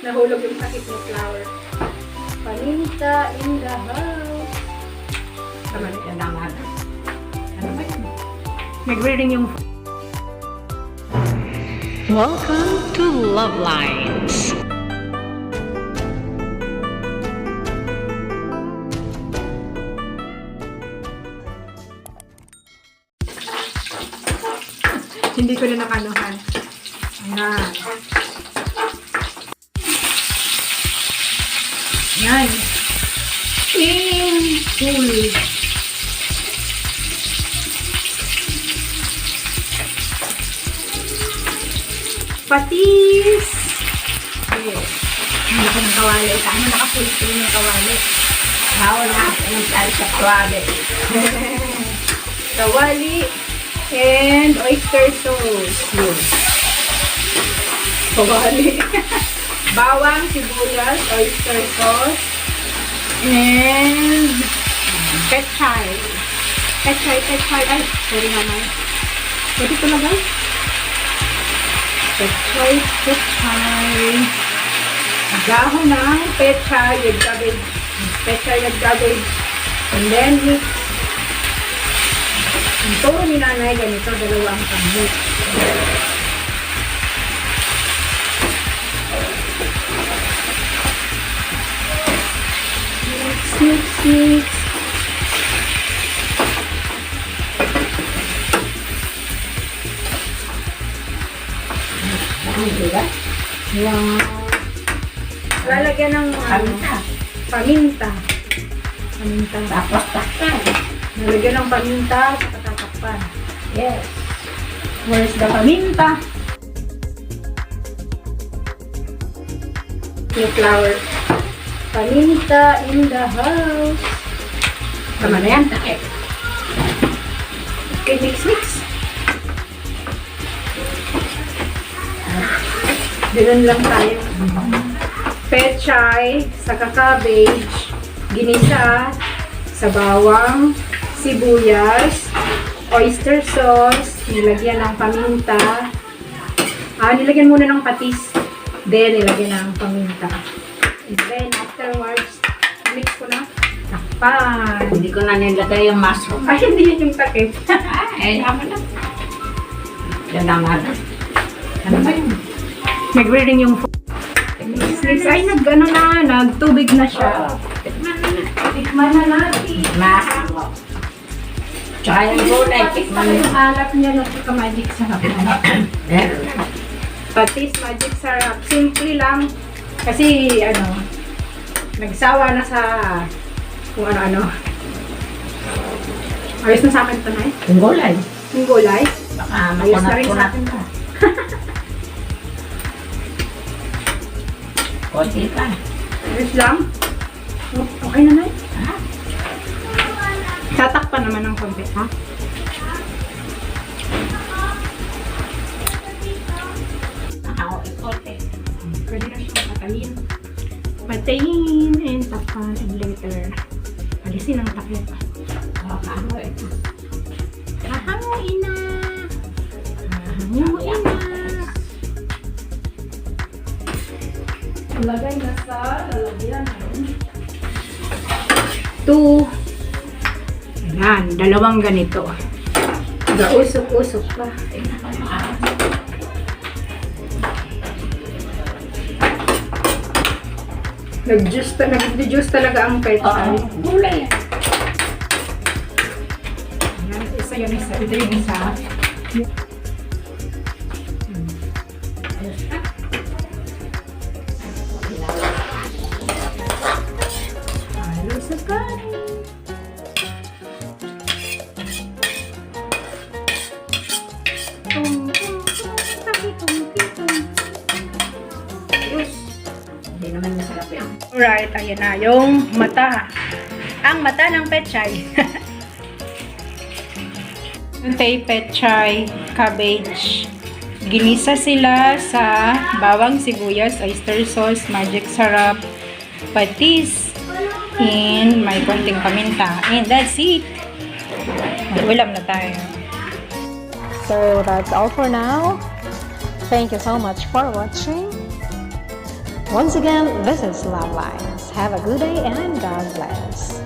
Nahulog yung sakit ng flour. Paminta in the house. Tama na yan naman. Ano ba yun? Nagre-ring yung... Welcome to Love Lines. Hindi ko na nakanuhan. Ayan. Ayan. In full. Patis! Okay. Ang laki ng kawali. Tama, naka-full screen ng kawali. Bawal na yung tayo sa kawali. Kawali and oyster sauce. Yun. Kawali. Bawang, sibuyas, oyster sauce, and petchay. Petchay. Ay, sorry naman. Pwede ko na ba? Petchay. Dahon ng petchay with cabbage. Petchay with cabbage. And then mix. Ang turo ni Nanay, ganito, dalawang kamot. Mix. Diba? Wow. Lalagyan ng paminta. Tapos takpan. Lalagyan ng paminta sa tatakpan. Yes. Where's the paminta? Yung flour. Paminta in the house. Tama na yan. Okay. Okay, mix. Ganun lang tayo. Petchay, saka cabbage, ginisa, sa bawang, sibuyas, oyster sauce, nilagyan ng paminta. Nilagyan muna ng patis. Then, nilagyan ng paminta. And then, afterwards, mix ko na. Takpan. Hindi ko na nilagay yung mushroom. Ay, hindi yun yung takip. Ay, naman na. Yan naman. Ano ba yun? Nagre-ring yung mix. Ay, nagtubig na siya. Tikman na natin. Mushroom. Tsaka yung gulay. Tikman Yung mo. alap niya na sa magic sarap. Patis, magic sarap. Simple lang. Kasi, nagsawa na sa kung ano-ano. Ayos na sa akin ito na eh. Yung gulay. Yung gulay. Baka Ayos na rin sa makunat-kunat akin ka. to. Konti pa. Ayos lang. Okay na na eh. Ha? Tatakpan naman ng konti, ha? Konti. Pwede na siyang patayin. Patayin and takpan and later. Alisin ang takip. Hahanguin. Hahanguin na! Hahanguin na! Ilagay na sa lalagyan. 2. Ayan, dalawang ganito. Gausok-usok pa. Nag-juice talaga ang petchay. Gulay. Ayan, isa yun, isa. Ito yung isa. Halo sa kanin. Hindi naman masarap yan. Alright, ayan na. Yung mata. Ang mata ng petchay. Petchay, cabbage. Ginisa sila sa bawang, sibuyas, oyster sauce, magic sarap, patis, and may konting paminta. And that's it. Ulam na tayo. So that's all for now. Thank you so much for watching. Once again, this is Love Lines. Have a good day and God bless.